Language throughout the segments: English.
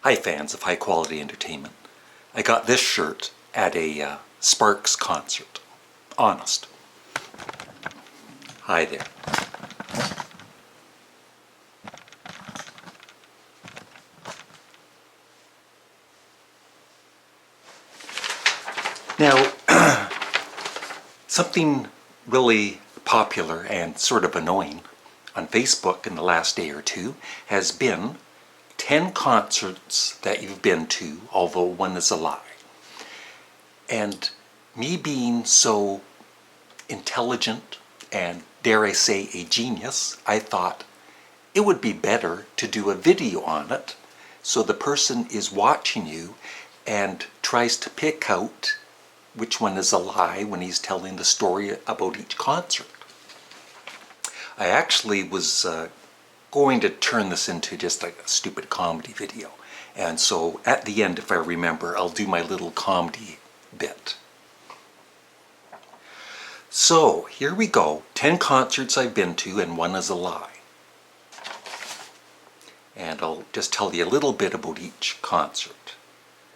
Hi fans of high quality entertainment. I got this shirt at a Sparks concert. Honest. Hi there. Now, something really popular and sort of annoying on Facebook in the last day or two has been 10 concerts that you've been to, although one is a lie. And me being so intelligent and, dare I say, a genius, I thought it would be better to do a video on it so the person is watching you and tries to pick out which one is a lie when he's telling the story about each concert. I actually was going to turn this into just like a stupid comedy video. And so at the end, if I remember, I'll do my little comedy bit. So here we go. 10 concerts I've been to and one is a lie. And I'll just tell you a little bit about each concert.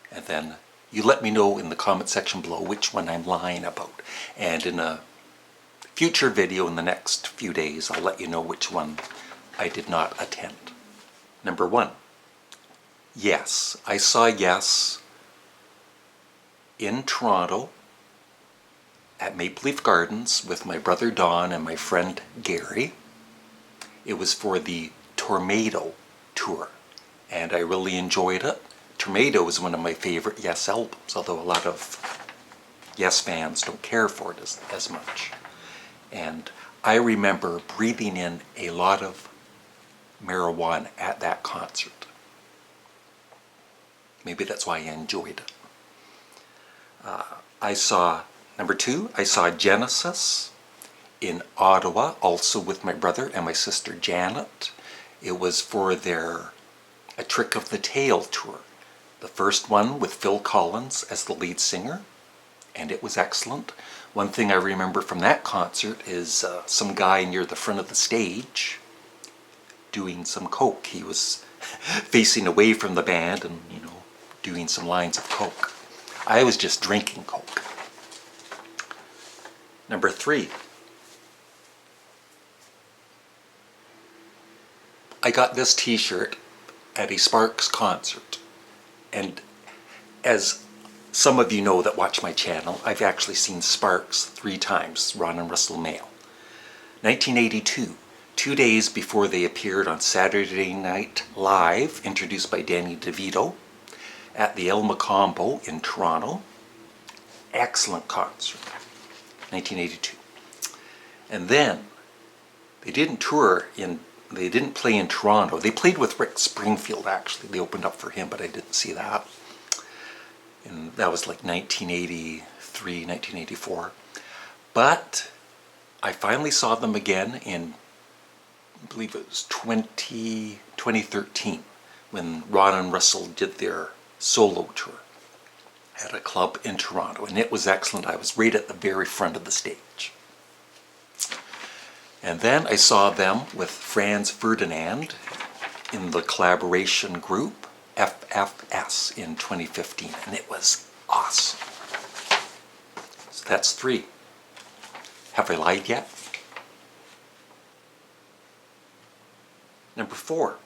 And then you let me know in the comment section below which one I'm lying about. And in a future video in the next few days, I'll let you know which one I did not attend. Number 1. Yes. I saw Yes in Toronto at Maple Leaf Gardens with my brother Don and my friend Gary. It was for the Tornado tour, and I really enjoyed it. Tornado is one of my favorite Yes albums, although a lot of Yes fans don't care for it as much. And I remember breathing in a lot of marijuana at that concert. Maybe that's why I enjoyed it. Number 2, I saw Genesis in Ottawa, also with my brother and my sister Janet. It was for their A Trick of the Tail tour. The first one with Phil Collins as the lead singer, and it was excellent. One thing I remember from that concert is some guy near the front of the stage doing some coke. He was facing away from the band and, doing some lines of coke. I was just drinking coke. Number 3. I got this t-shirt at a Sparks concert. And as some of you know that watch my channel, I've actually seen Sparks 3 times, Ron and Russell Mael. 1982, 2 days before they appeared on Saturday Night Live, introduced by Danny DeVito, at the El Macombo in Toronto. Excellent concert, 1982. And then, they didn't play in Toronto. They played with Rick Springfield, actually. They opened up for him, but I didn't see that. And that was like 1983, 1984. But I finally saw them again in, I believe it was 2013, when Ron and Russell did their solo tour at a club in Toronto. And it was excellent. I was right at the very front of the stage. And then I saw them with Franz Ferdinand in the collaboration group FFS in 2015, and it was awesome. So that's 3. Have I lied yet? Number 4.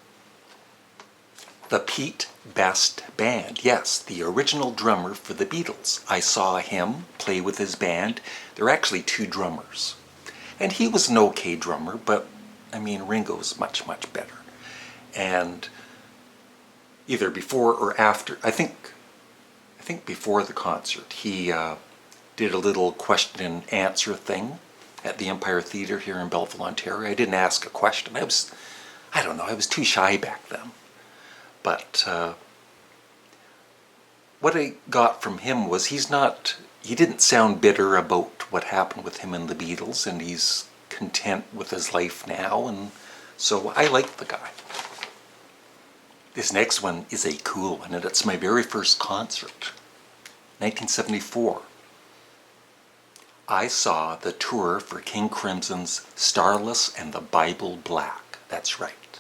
The Pete Best Band. Yes, the original drummer for the Beatles. I saw him play with his band. There are actually 2 drummers. And he was an okay drummer, but, Ringo's much, much better. And either before or after, I think before the concert, he did a little question and answer thing at the Empire Theatre here in Belleville, Ontario. I didn't ask a question. I was too shy back then. But what I got from him was he didn't sound bitter about what happened with him and the Beatles, and he's content with his life now, and so I like the guy. This next one is a cool one, and it's my very first concert. 1974. I saw the tour for King Crimson's Starless and the Bible Black. That's right.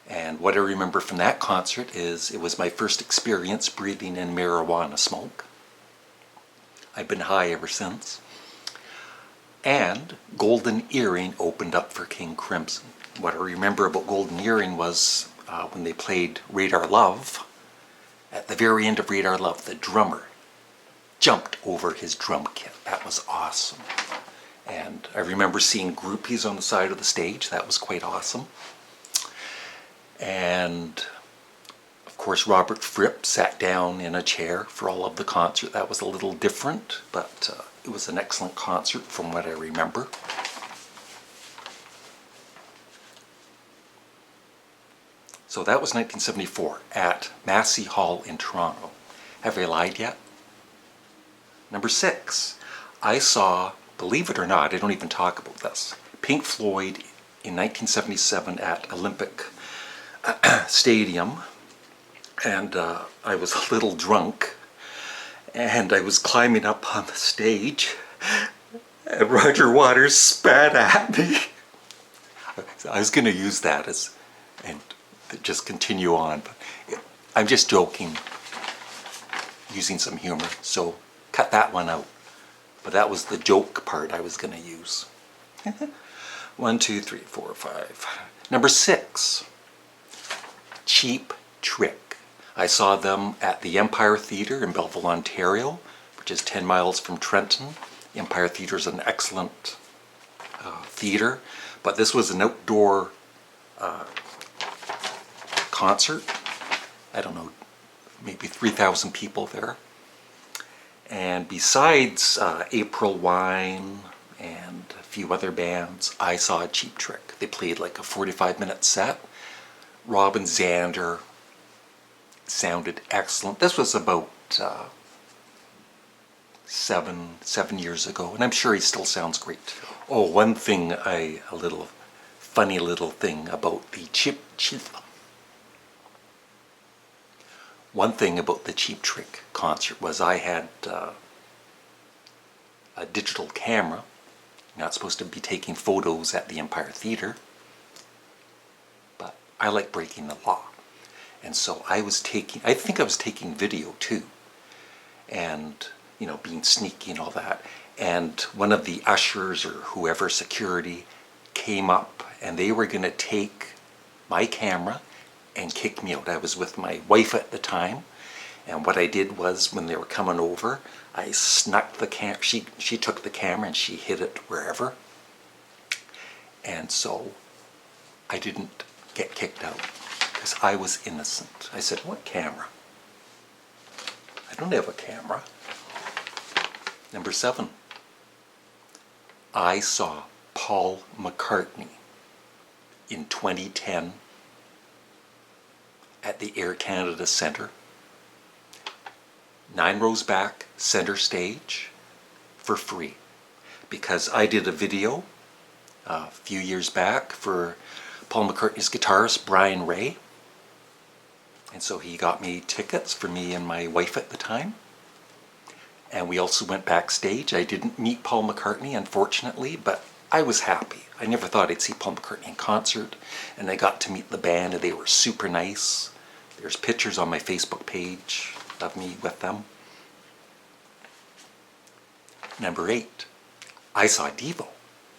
And what I remember from that concert is it was my first experience breathing in marijuana smoke. I've been high ever since. And Golden Earring opened up for King Crimson. What I remember about Golden Earring was when they played Radar Love, at the very end of Radar Love, the drummer jumped over his drum kit. That was awesome. And I remember seeing groupies on the side of the stage. That was quite awesome. And of course, Robert Fripp sat down in a chair for all of the concert. That was a little different, but it was an excellent concert from what I remember. So that was 1974 at Massey Hall in Toronto. Have I lied yet? Number 6, I saw, believe it or not, I don't even talk about this, Pink Floyd in 1977 at Olympic Stadium. And I was a little drunk, and I was climbing up on the stage, and Roger Waters spat at me. I was going to use that as, and just continue on, but I'm just joking, using some humor, so cut that one out. But that was the joke part I was going to use. 1, 2, 3, 4, 5. Number 6, Cheap Trick. I saw them at the Empire Theatre in Belleville, Ontario, which is 10 miles from Trenton. The Empire Theatre is an excellent theatre, but this was an outdoor concert. I don't know, maybe 3,000 people there. And besides April Wine and a few other bands, I saw Cheap Trick. They played like a 45-minute set. Robin Zander sounded excellent. This was about 7 years ago, and I'm sure he still sounds great. Oh, one thing, a little funny little thing about the Cheap Trick concert was I had a digital camera. You're not supposed to be taking photos at the Empire Theatre, but I like breaking the law. And so I think I was taking video too, and, you know, being sneaky and all that. And one of the ushers or whoever, security, came up and they were going to take my camera and kick me out. I was with my wife at the time, and what I did was when they were coming over, I snuck the camera. She took the camera and she hid it wherever. And so I didn't get kicked out, because I was innocent. I said, what camera? I don't have a camera. Number 7, I saw Paul McCartney in 2010 at the Air Canada Centre. 9 rows back, center stage, for free. Because I did a video a few years back for Paul McCartney's guitarist, Brian Ray. And so he got me tickets for me and my wife at the time. And we also went backstage. I didn't meet Paul McCartney, unfortunately, but I was happy. I never thought I'd see Paul McCartney in concert. And I got to meet the band, and they were super nice. There's pictures on my Facebook page of me with them. Number 8, I saw Devo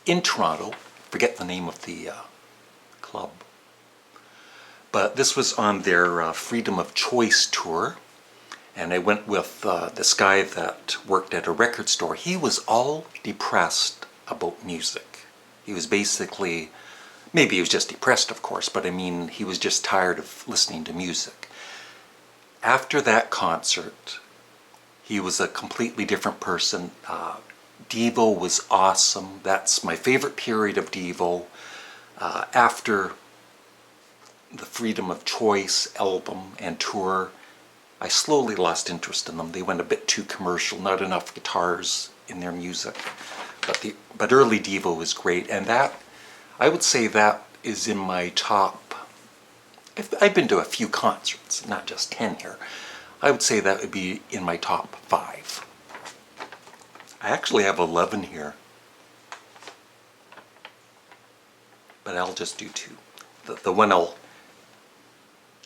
in Toronto. Forget the name of the club. But this was on their Freedom of Choice tour. And I went with this guy that worked at a record store. He was all depressed about music. He was basically, maybe he was just depressed, of course, but I mean, he was just tired of listening to music. After that concert, he was a completely different person. Devo was awesome. That's my favorite period of Devo. After the Freedom of Choice album and tour, I slowly lost interest in them. They went a bit too commercial, not enough guitars in their music. But early Devo was great, and that, I would say that is in my top. I've been to a few concerts, not just 10 here. I would say that would be in my top 5. I actually have 11 here, but I'll just do 2. The one I'll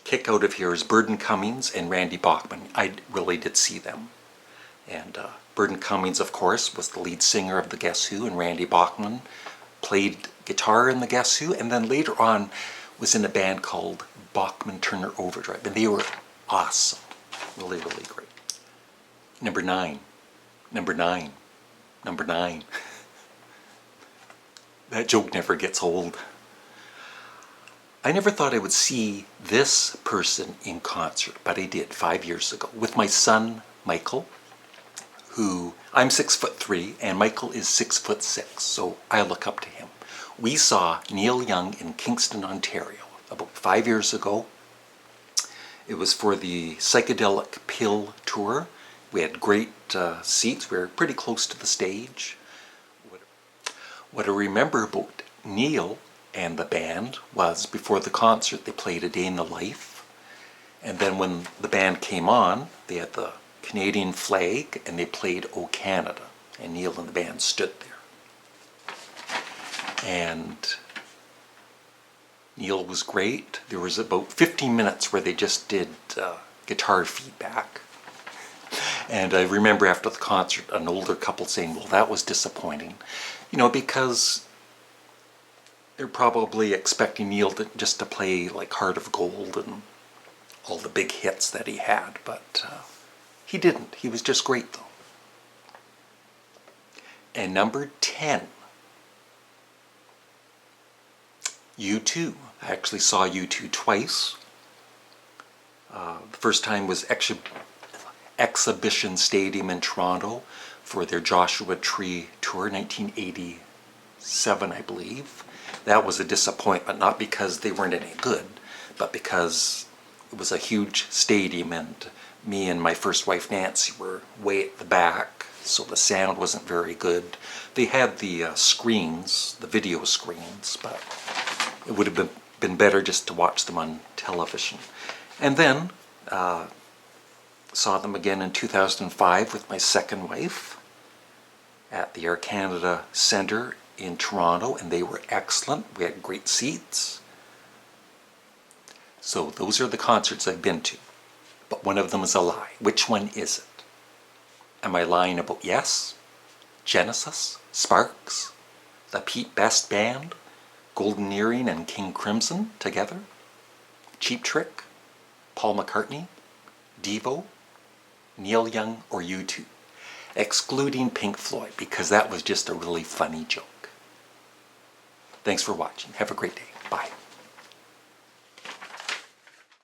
kick out of here is Burton Cummings and Randy Bachman. I really did see them. And Burton Cummings, of course, was the lead singer of the Guess Who, and Randy Bachman played guitar in the Guess Who, and then later on was in a band called Bachman Turner Overdrive, and they were awesome. Really, really great. Number 9. Number 9. Number 9. That joke never gets old. I never thought I would see this person in concert, but I did 5 years ago with my son, Michael, who, I'm 6'3", and Michael is 6'6", so I look up to him. We saw Neil Young in Kingston, Ontario, about 5 years ago. It was for the Psychedelic Pill Tour. We had great seats. We were pretty close to the stage. What I remember about Neil and the band was before the concert they played A Day in the Life, and then when the band came on they had the Canadian flag and they played O Canada, and Neil and the band stood there. And Neil was great. There was about 15 minutes where they just did guitar feedback. And I remember after the concert an older couple saying, well, that was disappointing. You know, because they're probably expecting Neil just to play like Heart of Gold and all the big hits that he had, but he didn't. He was just great though. And number 10, U2. I actually saw U2 twice. The first time was Exhibition Stadium in Toronto for their Joshua Tree tour, 1987, I believe. That was a disappointment, not because they weren't any good, but because it was a huge stadium and me and my first wife Nancy were way at the back, so the sound wasn't very good. They had the screens, the video screens, but it would have been better just to watch them on television. And then saw them again in 2005 with my second wife at the Air Canada Centre in Toronto, and they were excellent. We had great seats. So those are the concerts I've been to, but one of them is a lie. Which one is it? Am I lying about Yes, Genesis, Sparks, the Pete Best Band, Golden Earring and King Crimson together, Cheap Trick, Paul McCartney, Devo, Neil Young, or U2? Excluding Pink Floyd, because that was just a really funny joke. Thanks for watching. Have a great day. Bye.